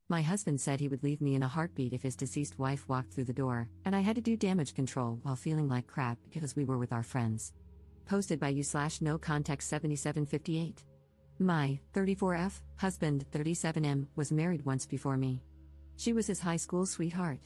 My husband said he would leave me in a heartbeat if his deceased wife walked through the door, and I had to do damage control while feeling like crap because we were with our friends. Posted by you/no context 7758. My 34F husband, 37M, was married once before me. She was his high school sweetheart.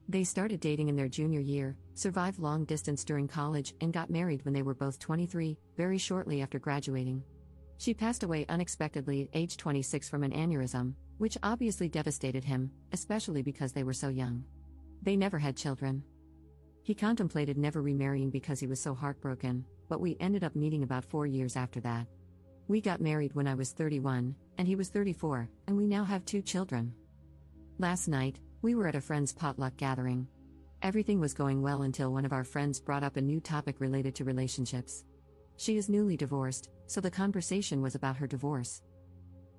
They started dating in their junior year, survived long distance during college, and got married when they were both 23, very shortly after graduating. She passed away unexpectedly at age 26 from an aneurysm, which obviously devastated him, especially because they were so young. They never had children. He contemplated never remarrying because he was so heartbroken, but we ended up meeting about 4 years after that. We got married when I was 31, and he was 34, and we now have 2 children. Last night, we were at a friend's potluck gathering. Everything was going well until one of our friends brought up a new topic related to relationships. She is newly divorced, so the conversation was about her divorce.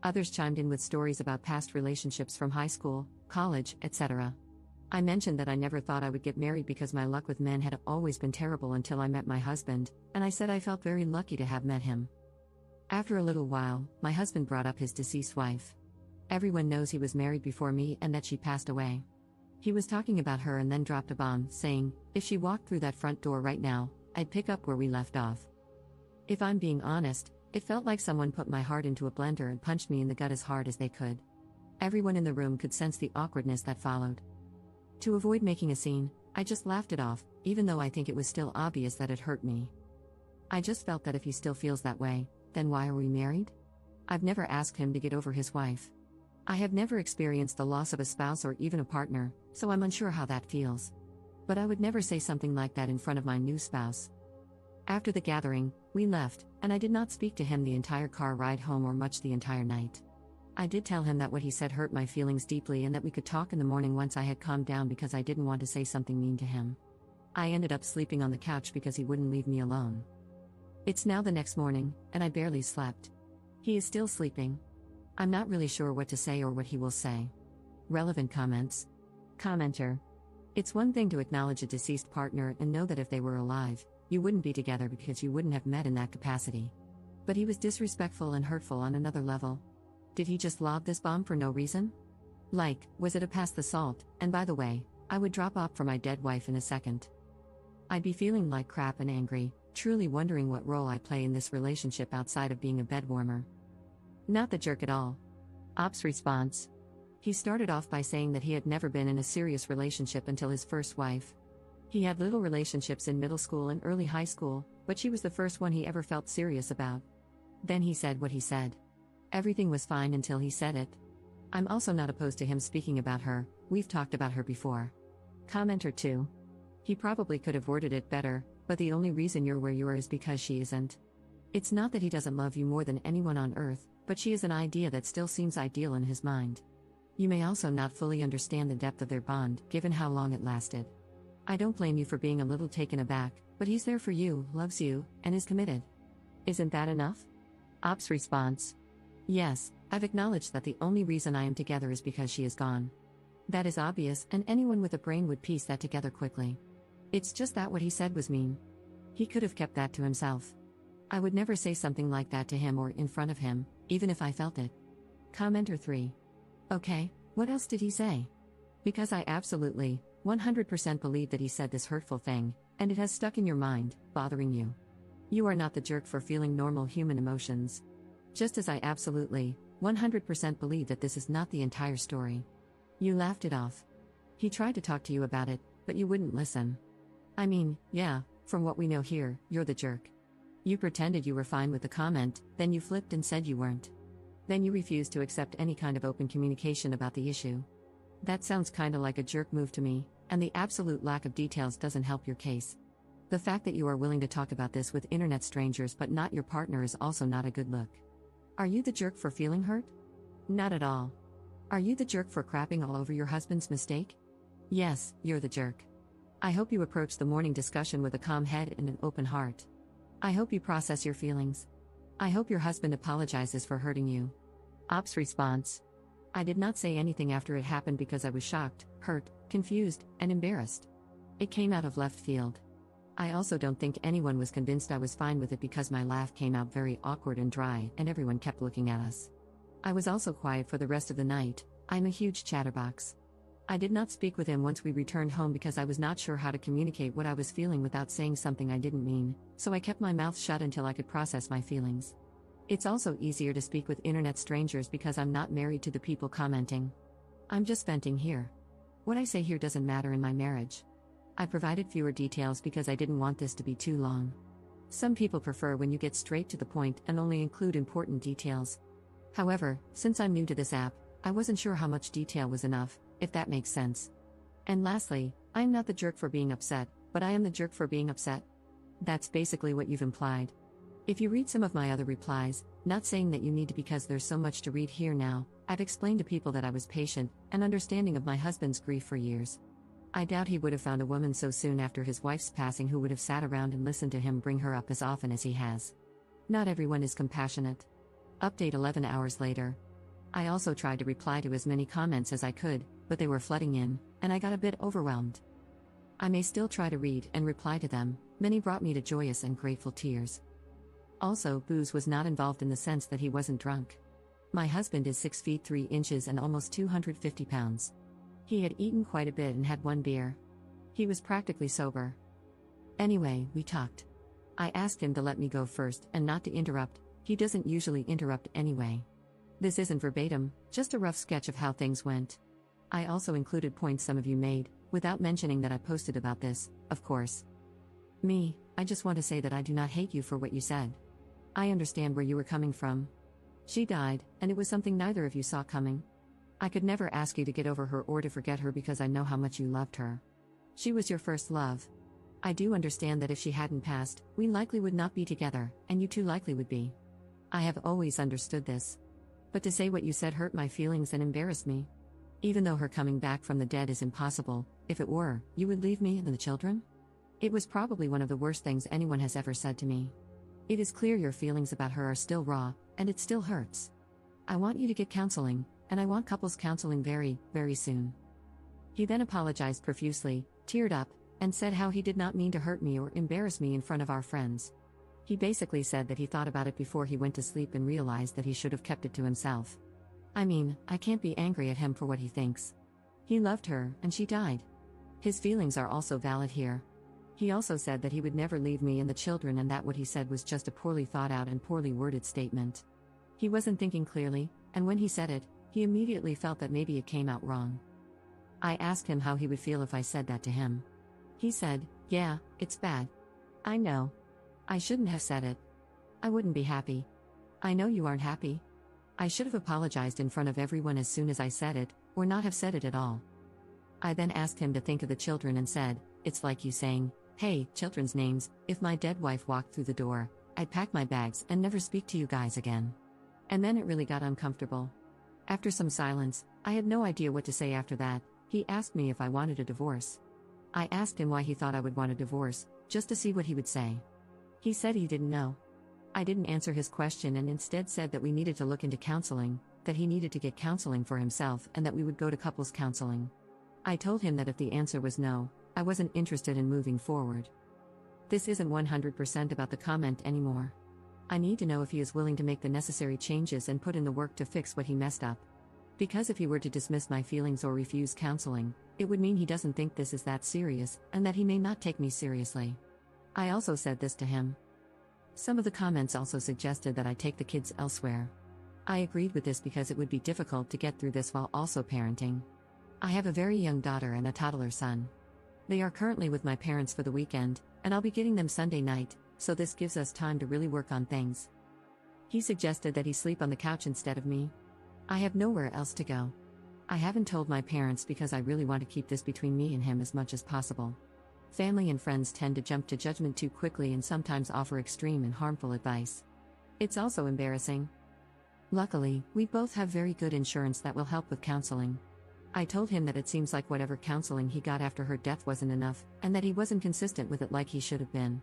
Others chimed in with stories about past relationships from high school, college, etc. I mentioned that I never thought I would get married because my luck with men had always been terrible until I met my husband, and I said I felt very lucky to have met him. After a little while, my husband brought up his deceased wife. Everyone knows he was married before me and that she passed away. He was talking about her and then dropped a bomb, saying, if she walked through that front door right now, I'd pick up where we left off. If I'm being honest, it felt like someone put my heart into a blender and punched me in the gut as hard as they could. Everyone in the room could sense the awkwardness that followed. To avoid making a scene, I just laughed it off, even though I think it was still obvious that it hurt me. I just felt that if he still feels that way, then why are we married? I've never asked him to get over his wife. I have never experienced the loss of a spouse or even a partner, so I'm unsure how that feels. But I would never say something like that in front of my new spouse. After the gathering, we left, and I did not speak to him the entire car ride home or much the entire night. I did tell him that what he said hurt my feelings deeply and that we could talk in the morning once I had calmed down because I didn't want to say something mean to him. I ended up sleeping on the couch because he wouldn't leave me alone. It's now the next morning, and I barely slept. He is still sleeping. I'm not really sure what to say or what he will say. Relevant comments. Commenter. It's one thing to acknowledge a deceased partner and know that if they were alive, you wouldn't be together because you wouldn't have met in that capacity. But he was disrespectful and hurtful on another level. Did he just lob this bomb for no reason? Like, was it a pass the salt? And by the way, I would drop off for my dead wife in a second. I'd be feeling like crap and angry, truly wondering what role I play in this relationship outside of being a bedwarmer. Not the jerk at all. Ops response. He started off by saying that he had never been in a serious relationship until his first wife. He had little relationships in middle school and early high school, but she was the first one he ever felt serious about. Then he said what he said. Everything was fine until he said it. I'm also not opposed to him speaking about her, we've talked about her before. Commenter 2. He probably could have worded it better, but the only reason you're where you are is because she isn't. It's not that he doesn't love you more than anyone on earth, but she is an idea that still seems ideal in his mind. You may also not fully understand the depth of their bond, given how long it lasted. I don't blame you for being a little taken aback, but he's there for you, loves you, and is committed. Isn't that enough? Ops response. Yes, I've acknowledged that the only reason I am together is because she is gone. That is obvious, and anyone with a brain would piece that together quickly. It's just that what he said was mean. He could have kept that to himself. I would never say something like that to him or in front of him, even if I felt it. Commenter 3. Okay, what else did he say? Because I absolutely, 100% believe that he said this hurtful thing, and it has stuck in your mind, bothering you. You are not the jerk for feeling normal human emotions. Just as I absolutely, 100% believe that this is not the entire story. You laughed it off. He tried to talk to you about it, but you wouldn't listen. I mean, yeah, from what we know here, you're the jerk. You pretended you were fine with the comment, then you flipped and said you weren't. Then you refused to accept any kind of open communication about the issue. That sounds kinda like a jerk move to me, and the absolute lack of details doesn't help your case. The fact that you are willing to talk about this with internet strangers but not your partner is also not a good look. Are you the jerk for feeling hurt? Not at all. Are you the jerk for crapping all over your husband's mistake? Yes, you're the jerk. I hope you approach the morning discussion with a calm head and an open heart. I hope you process your feelings. I hope your husband apologizes for hurting you. Ops response. I did not say anything after it happened because I was shocked, hurt, confused, and embarrassed. It came out of left field. I also don't think anyone was convinced I was fine with it because my laugh came out very awkward and dry and everyone kept looking at us. I was also quiet for the rest of the night, I'm a huge chatterbox. I did not speak with him once we returned home because I was not sure how to communicate what I was feeling without saying something I didn't mean, so I kept my mouth shut until I could process my feelings. It's also easier to speak with internet strangers because I'm not married to the people commenting. I'm just venting here. What I say here doesn't matter in my marriage. I provided fewer details because I didn't want this to be too long. Some people prefer when you get straight to the point and only include important details. However, since I'm new to this app, I wasn't sure how much detail was enough, if that makes sense. And lastly, I'm not the jerk for being upset, but I am the jerk for being upset. That's basically what you've implied. If you read some of my other replies, not saying that you need to because there's so much to read here now, I've explained to people that I was patient and understanding of my husband's grief for years. I doubt he would have found a woman so soon after his wife's passing who would have sat around and listened to him bring her up as often as he has. Not everyone is compassionate. Update 11 hours later. I also tried to reply to as many comments as I could, but they were flooding in, and I got a bit overwhelmed. I may still try to read and reply to them, many brought me to joyous and grateful tears. Also, booze was not involved in the sense that he wasn't drunk. My husband is 6 feet 3 inches and almost 250 pounds. He had eaten quite a bit and had one beer. He was practically sober. Anyway, we talked. I asked him to let me go first and not to interrupt. He doesn't usually interrupt anyway. This isn't verbatim, just a rough sketch of how things went. I also included points some of you made, without mentioning that I posted about this, of course. I just want to say that I do not hate you for what you said. I understand where you were coming from. She died, and it was something neither of you saw coming. I could never ask you to get over her or to forget her because I know how much you loved her. She was your first love. I do understand that if she hadn't passed, we likely would not be together, and you too likely would be. I have always understood this. But to say what you said hurt my feelings and embarrassed me. Even though her coming back from the dead is impossible, if it were, you would leave me and the children? It was probably one of the worst things anyone has ever said to me. It is clear your feelings about her are still raw, and it still hurts. I want you to get counseling, and I want couples counseling very, very soon. He then apologized profusely, teared up, and said how he did not mean to hurt me or embarrass me in front of our friends. He basically said that he thought about it before he went to sleep and realized that he should have kept it to himself. I mean, I can't be angry at him for what he thinks. He loved her, and she died. His feelings are also valid here. He also said that he would never leave me and the children and that what he said was just a poorly thought out and poorly worded statement. He wasn't thinking clearly, and when he said it, he immediately felt that maybe it came out wrong. I asked him how he would feel if I said that to him. He said, "Yeah, it's bad. I know. I shouldn't have said it. I wouldn't be happy. I know you aren't happy. I should have apologized in front of everyone as soon as I said it, or not have said it at all." I then asked him to think of the children and said, "It's like you saying, hey, children's names, if my dead wife walked through the door, I'd pack my bags and never speak to you guys again." And then it really got uncomfortable. After some silence, I had no idea what to say after that. He asked me if I wanted a divorce. I asked him why he thought I would want a divorce, just to see what he would say. He said he didn't know. I didn't answer his question and instead said that we needed to look into counseling, that he needed to get counseling for himself and that we would go to couples counseling. I told him that if the answer was no, I wasn't interested in moving forward. This isn't 100% about the comment anymore. I need to know if he is willing to make the necessary changes and put in the work to fix what he messed up. Because if he were to dismiss my feelings or refuse counseling, it would mean he doesn't think this is that serious and that he may not take me seriously. I also said this to him. Some of the comments also suggested that I take the kids elsewhere. I agreed with this because it would be difficult to get through this while also parenting. I have a very young daughter and a toddler son. They are currently with my parents for the weekend, and I'll be getting them Sunday night, so this gives us time to really work on things. He suggested that he sleep on the couch instead of me. I have nowhere else to go. I haven't told my parents because I really want to keep this between me and him as much as possible. Family and friends tend to jump to judgment too quickly and sometimes offer extreme and harmful advice. It's also embarrassing. Luckily, we both have very good insurance that will help with counseling. I told him that it seems like whatever counseling he got after her death wasn't enough, and that he wasn't consistent with it like he should have been.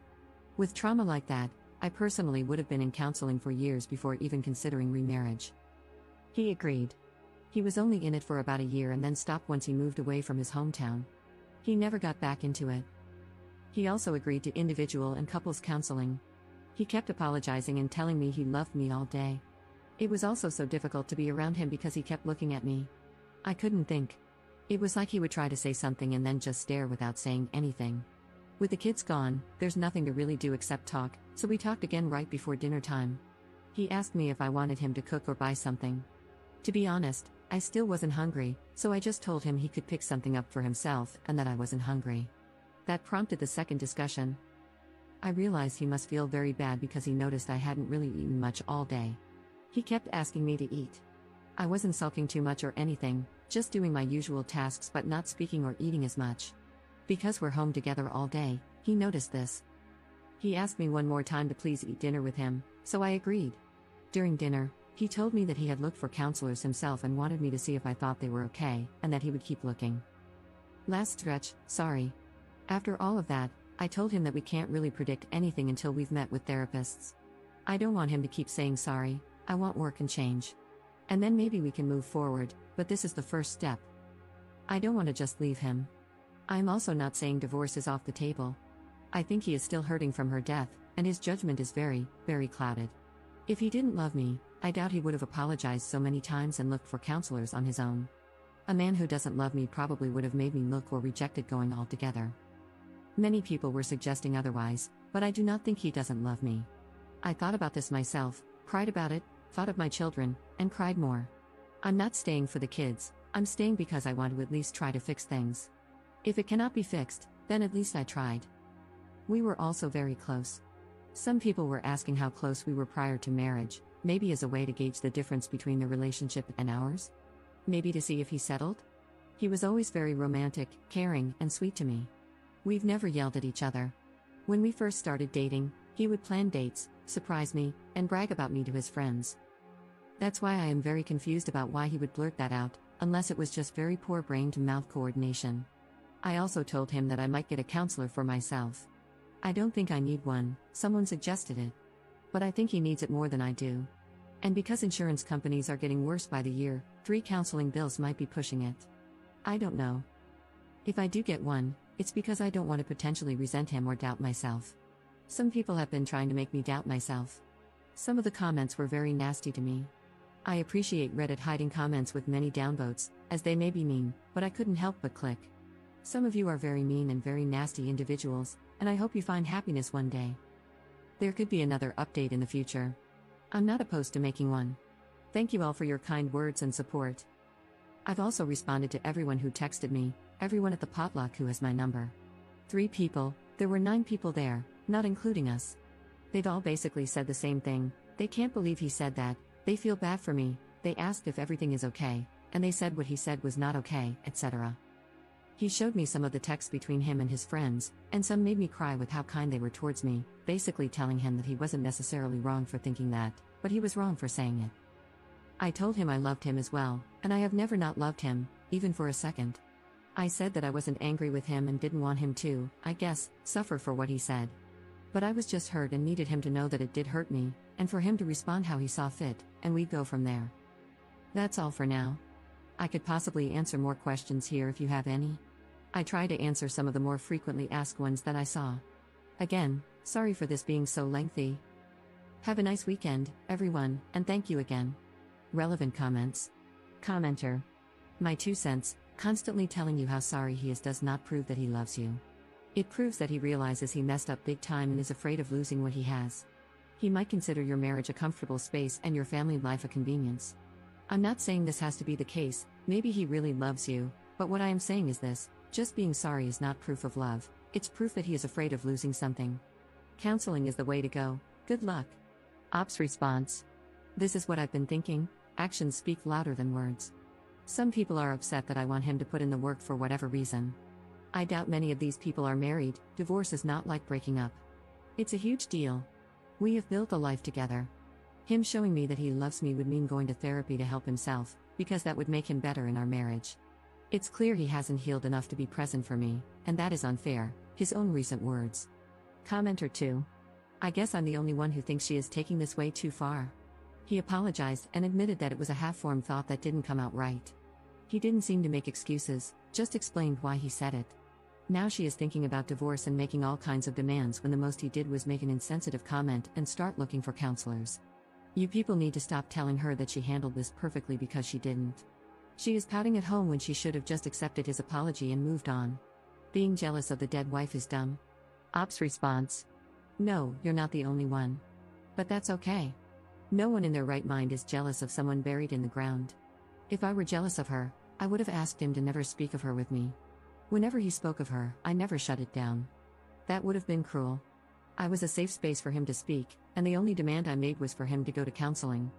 With trauma like that, I personally would have been in counseling for years before even considering remarriage. He agreed. He was only in it for about a year and then stopped once he moved away from his hometown. He never got back into it. He also agreed to individual and couples counseling. He kept apologizing and telling me he loved me all day. It was also so difficult to be around him because he kept looking at me. I couldn't think. It was like he would try to say something and then just stare without saying anything. With the kids gone, there's nothing to really do except talk, so we talked again right before dinner time. He asked me if I wanted him to cook or buy something. To be honest, I still wasn't hungry, so I just told him he could pick something up for himself and that I wasn't hungry. That prompted the second discussion. I realized he must feel very bad because he noticed I hadn't really eaten much all day. He kept asking me to eat. I wasn't sulking too much or anything, just doing my usual tasks but not speaking or eating as much. Because we're home together all day, he noticed this. He asked me one more time to please eat dinner with him, so I agreed. During dinner, he told me that he had looked for counselors himself and wanted me to see if I thought they were okay, and that he would keep looking. Last stretch, sorry. After all of that, I told him that we can't really predict anything until we've met with therapists. I don't want him to keep saying sorry, I want work and change. And then maybe we can move forward, but this is the first step. I don't want to just leave him. I'm also not saying divorce is off the table. I think he is still hurting from her death, and his judgment is very, very clouded. If he didn't love me, I doubt he would have apologized so many times and looked for counselors on his own. A man who doesn't love me probably would have made me look or rejected going altogether. Many people were suggesting otherwise, but I do not think he doesn't love me. I thought about this myself, cried about it, thought of my children, and cried more. I'm not staying for the kids, I'm staying because I want to at least try to fix things. If it cannot be fixed, then at least I tried. We were also very close. Some people were asking how close we were prior to marriage, maybe as a way to gauge the difference between the relationship and ours? Maybe to see if he settled? He was always very romantic, caring, and sweet to me. We've never yelled at each other. When we first started dating, he would plan dates, surprise me, and brag about me to his friends. That's why I am very confused about why he would blurt that out, unless it was just very poor brain-to-mouth coordination. I also told him that I might get a counselor for myself. I don't think I need one, someone suggested it. But I think he needs it more than I do. And because insurance companies are getting worse by the year, 3 counseling bills might be pushing it. I don't know. If I do get one, it's because I don't want to potentially resent him or doubt myself. Some people have been trying to make me doubt myself. Some of the comments were very nasty to me. I appreciate Reddit hiding comments with many downvotes, as they may be mean, but I couldn't help but click. Some of you are very mean and very nasty individuals, and I hope you find happiness one day. There could be another update in the future. I'm not opposed to making one. Thank you all for your kind words and support. I've also responded to everyone who texted me, everyone at the potluck who has my number. 3 people, there were 9 people there, not including us. They've all basically said the same thing, they can't believe he said that, they feel bad for me, they asked if everything is okay, and they said what he said was not okay, etc. He showed me some of the texts between him and his friends, and some made me cry with how kind they were towards me, basically telling him that he wasn't necessarily wrong for thinking that, but he was wrong for saying it. I told him I loved him as well, and I have never not loved him, even for a second. I said that I wasn't angry with him and didn't want him to, I guess, suffer for what he said. But I was just hurt and needed him to know that it did hurt me, and for him to respond how he saw fit, and we'd go from there. That's all for now. I could possibly answer more questions here if you have any. I try to answer some of the more frequently asked ones that I saw. Again, sorry for this being so lengthy. Have a nice weekend, everyone, and thank you again. Relevant comments. Commenter. My 2 cents, constantly telling you how sorry he is does not prove that he loves you. It proves that he realizes he messed up big time and is afraid of losing what he has. He might consider your marriage a comfortable space and your family life a convenience. I'm not saying this has to be the case, maybe he really loves you, but what I am saying is this, just being sorry is not proof of love, it's proof that he is afraid of losing something. Counseling is the way to go, good luck. Ops response. This is what I've been thinking, actions speak louder than words. Some people are upset that I want him to put in the work for whatever reason. I doubt many of these people are married, divorce is not like breaking up. It's a huge deal. We have built a life together. Him showing me that he loves me would mean going to therapy to help himself, because that would make him better in our marriage. It's clear he hasn't healed enough to be present for me, and that is unfair, his own recent words. Commenter 2. I guess I'm the only one who thinks she is taking this way too far. He apologized and admitted that it was a half-formed thought that didn't come out right. He didn't seem to make excuses, just explained why he said it. Now she is thinking about divorce and making all kinds of demands when the most he did was make an insensitive comment and start looking for counselors. You people need to stop telling her that she handled this perfectly because she didn't. She is pouting at home when she should have just accepted his apology and moved on. Being jealous of the dead wife is dumb. Op's response: no, you're not the only one. But that's okay. No one in their right mind is jealous of someone buried in the ground. If I were jealous of her, I would have asked him to never speak of her with me. Whenever he spoke of her, I never shut it down. That would have been cruel. I was a safe space for him to speak, and the only demand I made was for him to go to counseling.